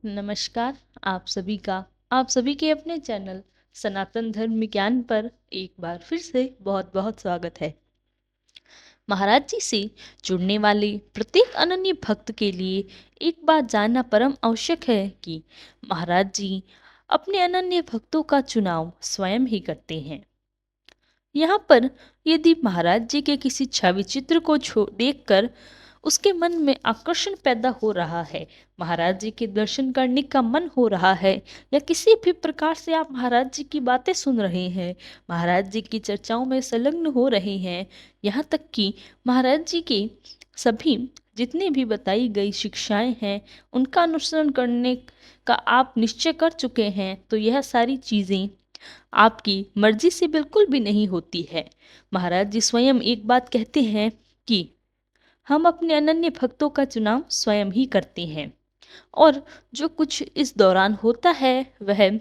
नमस्कार। आप सभी के अपने चैनल सनातन धर्म विज्ञान पर एक बार फिर से बहुत बहुत स्वागत है। महाराज जी से जुड़ने वाले प्रत्येक अनन्य भक्त के लिए एक बात जानना परम आवश्यक है कि महाराज जी अपने अनन्य भक्तों का चुनाव स्वयं ही करते हैं। यहाँ पर यदि महाराज जी के किसी छवि चित्र को देखकर उसके मन में आकर्षण पैदा हो रहा है, महाराज जी के दर्शन करने का मन हो रहा है, या किसी भी प्रकार से आप महाराज जी की बातें सुन रहे हैं, महाराज जी की चर्चाओं में संलग्न हो रहे हैं, यहाँ तक कि महाराज जी के सभी जितनी भी बताई गई शिक्षाएं हैं उनका अनुसरण करने का आप निश्चय कर चुके हैं, तो यह सारी चीज़ें आपकी मर्जी से बिल्कुल भी नहीं होती है। महाराज जी स्वयं एक बात कहते हैं कि हम अपने अनन्य भक्तों का चुनाव स्वयं ही करते हैं, और जो कुछ इस दौरान होता है वह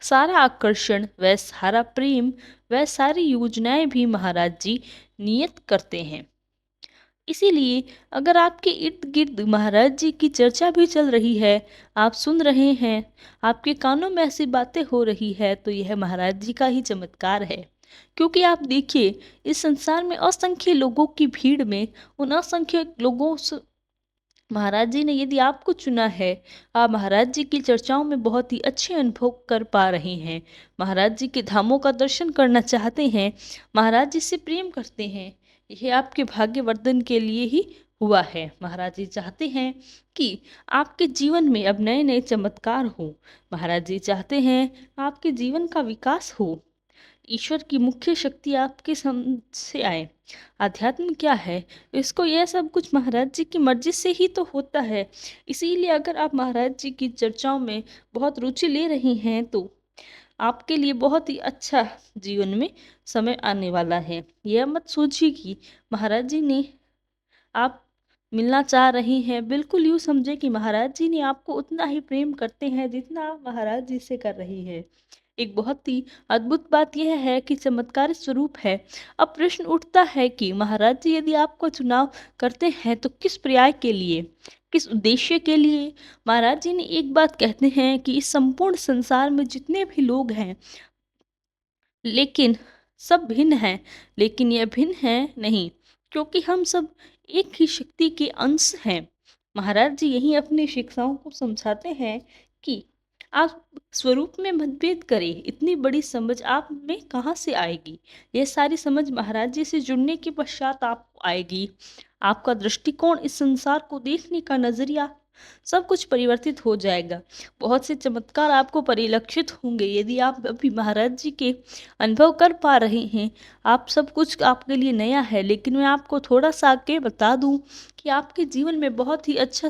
सारा आकर्षण, वह सारा प्रेम, वह सारी योजनाएं भी महाराज जी नियत करते हैं। इसीलिए अगर आपके इर्द गिर्द महाराज जी की चर्चा भी चल रही है, आप सुन रहे हैं, आपके कानों में ऐसी बातें हो रही है, तो यह महाराज जी का ही चमत्कार है। क्योंकि आप देखिए, इस संसार में असंख्य लोगों की भीड़ में उन असंख्य लोगों से महाराज जी ने यदि आपको चुना है, आप महाराज जी की चर्चाओं में बहुत ही अच्छे अनुभव कर पा रहे हैं, महाराज जी के धामों का दर्शन करना चाहते हैं, महाराज जी से प्रेम करते हैं, यह आपके भाग्यवर्धन के लिए ही हुआ है। महाराज जी चाहते हैं कि आपके जीवन में अब नए नए चमत्कार हो, महाराज जी चाहते हैं आपके जीवन का विकास हो, ईश्वर की मुख्य शक्ति आपके से आए। आध्यात्म क्या है, इसको यह सब कुछ महाराज जी की मर्जी से ही तो होता है। इसीलिए अगर आप महाराज जी की चर्चाओं में बहुत रुचि ले रही हैं, तो आपके लिए बहुत ही अच्छा जीवन में समय आने वाला है। यह मत सोचिए कि महाराज जी ने आप मिलना चाह रही हैं, बिल्कुल यूँ समझे कि महाराज जी ने आपको उतना ही प्रेम करते हैं जितना आप महाराज जी से कर रही है। एक बहुत ही अद्भुत बात यह है कि चमत्कार स्वरूप है। अब प्रश्न उठता है कि महाराज जी यदि आपको चुनाव करते हैं तो किस पर्याय के लिए, किस उद्देश्य के लिए? महाराज जी ने एक बात कहते हैं कि इस संपूर्ण संसार में जितने भी लोग हैं, लेकिन सब भिन्न हैं, लेकिन यह भिन्न है नहीं, क्योंकि हम सब एक ही शक्ति के अंश हैं। महाराज जी यही अपनी शिक्षाओं को समझाते हैं कि आप स्वरूप में मतभेद करें, इतनी बड़ी समझ आप में कहाँ से आएगी? यह सारी समझ महाराज जी से जुड़ने के पश्चात आपको आएगी। आपका दृष्टिकोण, इस संसार को देखने का नजरिया, सब कुछ परिवर्तित हो जाएगा। बहुत से चमत्कार आपको परिलक्षित होंगे यदि आप अभी महाराज जी के अनुभव कर पा रहे हैं। आप सब कुछ आपके लिए नया है, लेकिन मैं आपको थोड़ा सा आगे बता दूं कि आपके जीवन में बहुत ही अच्छा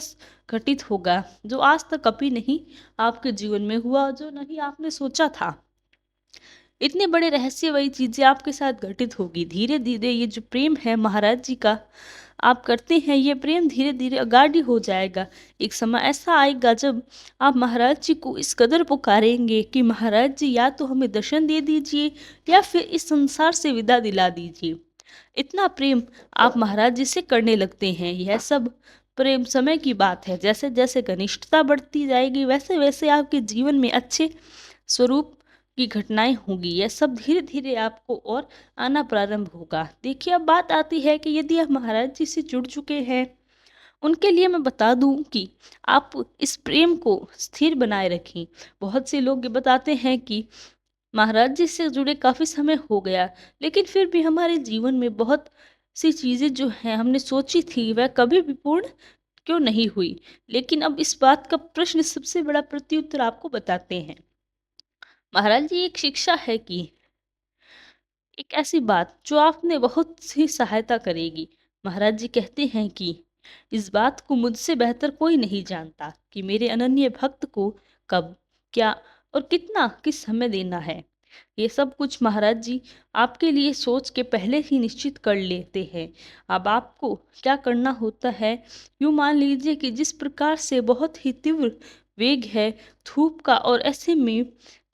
घटित होगा, जो आज तक कभी नहीं आपके जीवन में हुआ, जो नहीं आपने सोचा था। इतने बड़े रहस्य वही चीजें आपके साथ घटित होगी। धीरे धीरे ये जो प्रेम है महाराज जी का आप करते हैं, ये प्रेम धीरे धीरे अगाढ़ी हो जाएगा। एक समय ऐसा आएगा जब आप महाराज जी को इस कदर पुकारेंगे कि महाराज जी या तो हमें दर्शन दे दीजिए या फिर इस संसार से विदा दिला दीजिए। इतना प्रेम आप महाराज जी से करने लगते हैं। यह सब प्रेम समय की बात है। जैसे जैसे घनिष्ठता बढ़ती जाएगी, वैसे वैसे आपके जीवन में अच्छे स्वरूप की घटनाएं होंगी। यह सब धीरे धीरे आपको और आना प्रारंभ होगा। देखिए, अब बात आती है कि यदि आप महाराज जी से जुड़ चुके हैं, उनके लिए मैं बता दूं कि आप इस प्रेम को स्थिर बनाए रखें। बहुत से लोग ये बताते हैं कि महाराज जी से जुड़े काफ़ी समय हो गया, लेकिन फिर भी हमारे जीवन में बहुत सी चीज़ें जो हैं हमने सोची थी वह कभी भी पूर्ण क्यों नहीं हुई। लेकिन अब इस बात का प्रश्न, सबसे बड़ा प्रत्युत्तर आपको बताते हैं। महाराज जी एक शिक्षा है कि एक ऐसी बात जो आपने बहुत सी सहायता करेगी। महाराज जी कहते हैं कि इस बात को मुझसे बेहतर कोई नहीं जानता कि मेरे अनन्य भक्त को कब, क्या और कितना, किस समय देना है। ये सब कुछ महाराज जी आपके लिए सोच के पहले ही निश्चित कर लेते हैं। अब आपको क्या करना होता है, यूँ मान लीजिए कि जिस प्रकार से बहुत ही तीव्र वेग है धूप का, और ऐसे में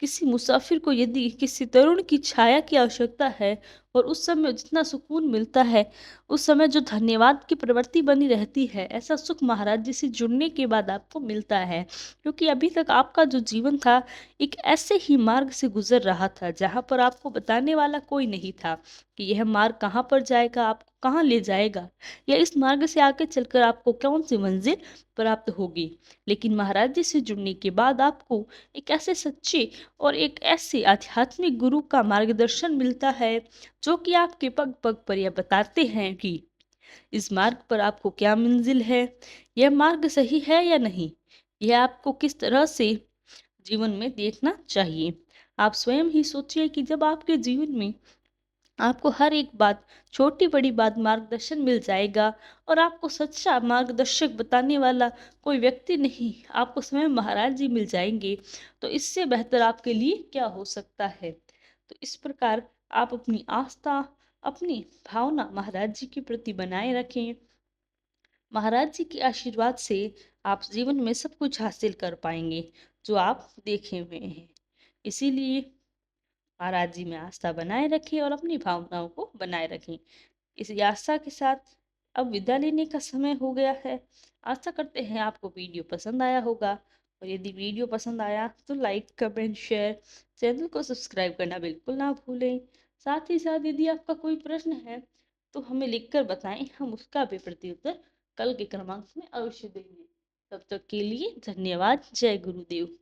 किसी मुसाफिर को यदि किसी तरुण की छाया की आवश्यकता है और उस समय जितना सुकून मिलता है, उस समय जो धन्यवाद की प्रवृत्ति बनी रहती है, ऐसा सुख महाराज जी से जुड़ने के बाद आपको मिलता है। क्योंकि अभी तक आपका जो जीवन था, एक ऐसे ही मार्ग से गुजर रहा था जहाँ पर आपको बताने वाला कोई नहीं था कि यह मार्ग कहाँ पर जाएगा, आपको कहाँ ले जाएगा, या इस मार्ग से आगे चलकर आपको कौन सी मंजिल प्राप्त होगी। लेकिन महाराज जी से जुड़ने के बाद आपको एक ऐसे सच्चे और एक ऐसे आध्यात्मिक गुरु का मार्गदर्शन मिलता है, जो कि आपके पग पग पर यह बताते हैं कि इस मार्ग पर आपको क्या मंजिल है, यह मार्ग सही है या नहीं, यह आपको किस तरह से जीवन में देखना चाहिए। आप स्वयं ही सोचिए कि जब आपके जीवन में आपको हर एक बात, छोटी बड़ी बात मार्गदर्शन मिल जाएगा और आपको सच्चा मार्गदर्शक बताने वाला कोई व्यक्ति नहीं, आपको स्वयं महाराज जी मिल जाएंगे, तो इससे बेहतर आपके लिए क्या हो सकता है। तो इस प्रकार आप अपनी आस्था, अपनी भावना महाराज जी के प्रति बनाए रखें। महाराज जी के आशीर्वाद से आप जीवन में सब कुछ हासिल कर पाएंगे जो आप देखे हुए हैं। इसीलिए महाराज जी में आस्था बनाए रखें और अपनी भावनाओं को बनाए रखें। इस आस्था के साथ अब विदा लेने का समय हो गया है। आशा करते हैं आपको वीडियो पसंद आया होगा, और यदि वीडियो पसंद आया तो लाइक, कमेंट, शेयर, चैनल को सब्सक्राइब करना बिल्कुल ना भूलें। साथ ही साथ यदि आपका कोई प्रश्न है तो हमें लिखकर बताएं, हम उसका भी प्रत्युत्तर कल के क्रमांक में अवश्य देंगे। तब तक के लिए धन्यवाद। जय गुरुदेव।